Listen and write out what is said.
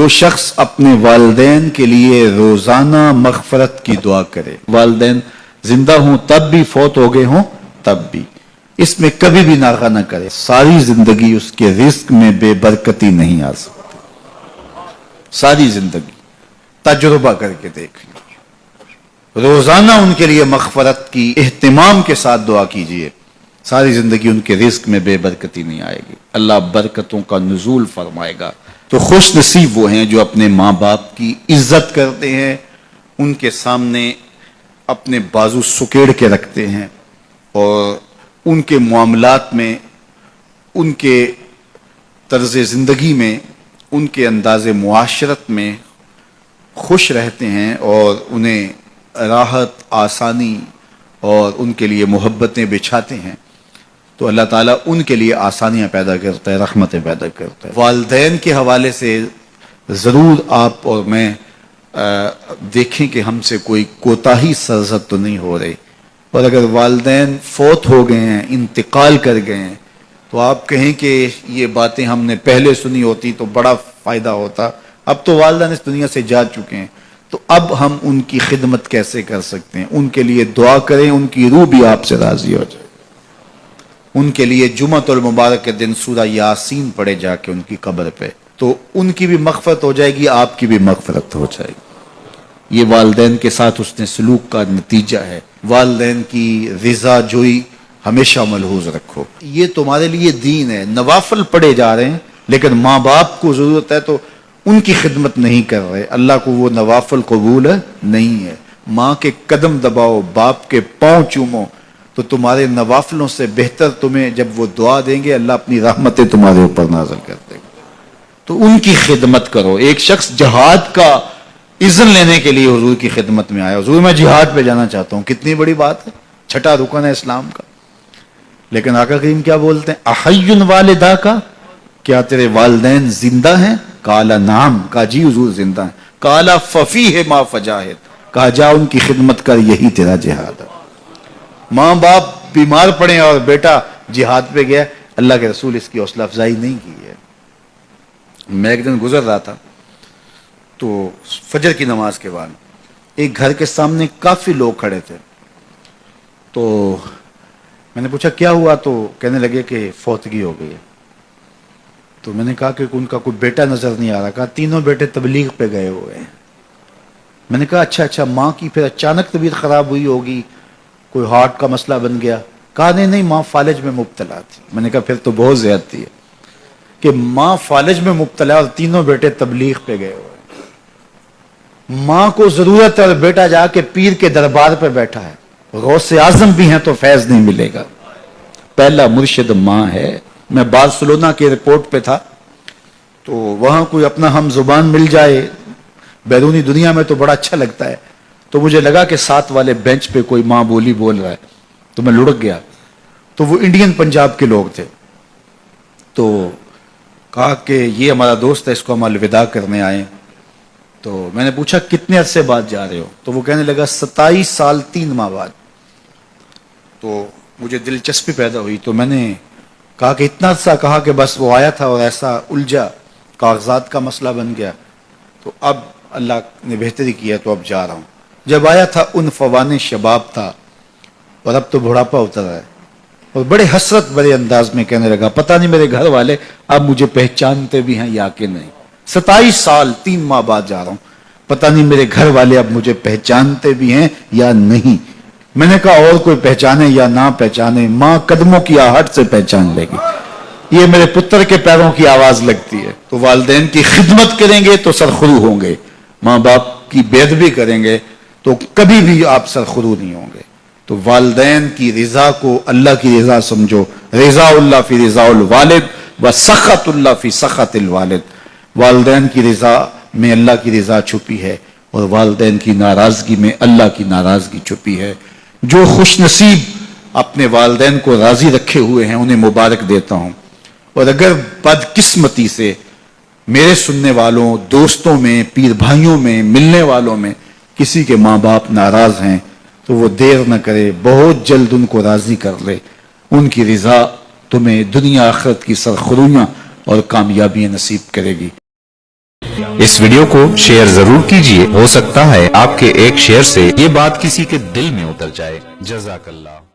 تو شخص اپنے والدین کے لیے روزانہ مغفرت کی دعا کرے، والدین زندہ ہوں تب بھی، فوت ہو گئے ہوں تب بھی، اس میں کبھی بھی ناغہ نہ کرے، ساری زندگی اس کے رزق میں بے برکتی نہیں آ سکتی، ساری زندگی تجربہ کر کے دیکھ لیجیے، روزانہ ان کے لیے مغفرت کی اہتمام کے ساتھ دعا کیجیے، ساری زندگی ان کے رزق میں بے برکتی نہیں آئے گی، اللہ برکتوں کا نزول فرمائے گا۔ تو خوش نصیب وہ ہیں جو اپنے ماں باپ کی عزت کرتے ہیں، ان کے سامنے اپنے بازو سکیڑ کے رکھتے ہیں اور ان کے معاملات میں، ان کے طرز زندگی میں، ان کے انداز معاشرت میں خوش رہتے ہیں اور انہیں راحت، آسانی اور ان کے لیے محبتیں بچھاتے ہیں، تو اللہ تعالیٰ ان کے لیے آسانیاں پیدا کرتا ہے، رحمتیں پیدا کرتا ہے۔ والدین کے حوالے سے ضرور آپ اور میں دیکھیں کہ ہم سے کوئی کوتاہی سرزد تو نہیں ہو رہی، اور اگر والدین فوت ہو گئے ہیں، انتقال کر گئے ہیں، تو آپ کہیں کہ یہ باتیں ہم نے پہلے سنی ہوتی تو بڑا فائدہ ہوتا، اب تو والدین اس دنیا سے جا چکے ہیں، تو اب ہم ان کی خدمت کیسے کر سکتے ہیں؟ ان کے لیے دعا کریں، ان کی روح بھی آپ سے راضی ہو جائے، ان کے لیے جمعۃ المبارک کے دن سورہ یاسین پڑھے جا کے ان کی قبر پہ، تو ان کی بھی مغفرت ہو جائے گی، آپ کی بھی مغفرت ہو جائے گی۔ یہ والدین کے ساتھ اس نے سلوک کا نتیجہ ہے۔ والدین کی رضا جوئی ہمیشہ ملحوظ رکھو، یہ تمہارے لیے دین ہے، نوافل پڑھے جا رہے ہیں لیکن ماں باپ کو ضرورت ہے تو ان کی خدمت نہیں کر رہے، اللہ کو وہ نوافل قبول نہیں ہے۔ ماں کے قدم دباؤ، باپ کے پاؤں چومو، تو تمہارے نوافلوں سے بہتر تمہیں جب وہ دعا دیں گے، اللہ اپنی رحمتیں تمہارے اوپر نازل کر دے گا، تو ان کی خدمت کرو۔ ایک شخص جہاد کا اذن لینے کے لیے حضور کی خدمت میں آیا، حضور میں جہاد پہ جانا چاہتا ہوں، کتنی بڑی بات ہے، چھٹا رکن ہے اسلام کا، لیکن آقا کریم کیا بولتے ہیں؟ احی والدہ کا، کیا تیرے والدین زندہ ہیں؟ قال نعم، کہا جی حضور زندہ ہیں۔ قال ففیہ ما فجاہد، کہا جا ان کی خدمت کر، یہی تیرا جہاد ہے۔ ماں باپ بیمار پڑے اور بیٹا جہاد پہ گیا، اللہ کے رسول اس کی حوصلہ افزائی نہیں کی ہے۔ میں ایک دن گزر رہا تھا تو فجر کی نماز کے بعد ایک گھر کے سامنے کافی لوگ کھڑے تھے، تو میں نے پوچھا کیا ہوا، تو کہنے لگے کہ فوتگی ہو گئی ہے۔ تو میں نے کہا کہ ان کا کوئی بیٹا نظر نہیں آ رہا، کہا تینوں بیٹے تبلیغ پہ گئے ہوئے ہیں۔ میں نے کہا اچھا ماں کی پھر اچانک طبیعت خراب ہوئی ہوگی، کوئی ہارٹ کا مسئلہ بن گیا؟ کہا نہیں ماں فالج میں مبتلا تھی۔ میں نے کہا پھر تو بہت زیادتی ہے کہ ماں فالج میں مبتلا اور تینوں بیٹے تبلیغ پہ گئے ہوئے ہیں۔ ماں کو ضرورت ہے اور بیٹا جا کے پیر کے دربار پہ بیٹھا ہے، غوث اعظم بھی ہیں تو فیض نہیں ملے گا۔ پہلا مرشد ماں ہے۔ میں بارسلونا کے ایئرپورٹ پہ تھا، تو وہاں کوئی اپنا ہم زبان مل جائے بیرونی دنیا میں تو بڑا اچھا لگتا ہے، تو مجھے لگا کہ ساتھ والے بینچ پہ کوئی ماں بولی بول رہا ہے، تو میں لڑک گیا، تو وہ انڈین پنجاب کے لوگ تھے، تو کہا کہ یہ ہمارا دوست ہے، اس کو ہم الوداع کرنے آئے۔ تو میں نے پوچھا کتنے عرصے بعد جا رہے ہو؟ تو وہ کہنے لگا 27 سال 3 ماہ بعد۔ تو مجھے دلچسپی پیدا ہوئی، تو میں نے کہا کہ اتنا عرصہ؟ کہا کہ بس وہ آیا تھا اور ایسا الجھا، کاغذات کا مسئلہ بن گیا، تو اب اللہ نے بہتری کیا تو اب جا رہا ہوں۔ جب آیا تھا ان فوان شباب تھا، اور اب تو بڑھاپا اتر ہے، اور بڑے حسرت بڑے انداز میں کہنے لگا پتہ نہیں میرے گھر والے اب مجھے پہچانتے بھی ہیں یا کہ نہیں، 27 سال 3 ماہ بعد جا رہا ہوں، پتہ نہیں میرے گھر والے اب مجھے پہچانتے بھی ہیں یا نہیں۔ میں نے کہا اور کوئی پہچانے یا نہ پہچانے، ماں قدموں کی آہٹ سے پہچان لے گی، یہ میرے پتر کے پیروں کی آواز لگتی ہے۔ تو والدین کی خدمت کریں گے تو سرخرو ہوں گے، ماں باپ کی بے ادبی کریں گے تو کبھی بھی آپ سرخرو نہیں ہوں گے۔ تو والدین کی رضا کو اللہ کی رضا سمجھو، رضا اللہ فی رضا الوالد و سخط اللہ فی سخط الوالد۔ والدین کی رضا میں اللہ کی رضا چھپی ہے اور والدین کی ناراضگی میں اللہ کی ناراضگی چھپی ہے۔ جو خوش نصیب اپنے والدین کو راضی رکھے ہوئے ہیں انہیں مبارک دیتا ہوں، اور اگر بدقسمتی سے میرے سننے والوں، دوستوں میں، پیر بھائیوں میں، ملنے والوں میں کسی کے ماں باپ ناراض ہیں تو وہ دیر نہ کرے، بہت جلد ان کو راضی کر لے۔ ان کی رضا تمہیں دنیا آخرت کی سرخرویاں اور کامیابیاں نصیب کرے گی۔ اس ویڈیو کو شیئر ضرور کیجئے، ہو سکتا ہے آپ کے ایک شیئر سے یہ بات کسی کے دل میں اتر جائے۔ جزاک اللہ۔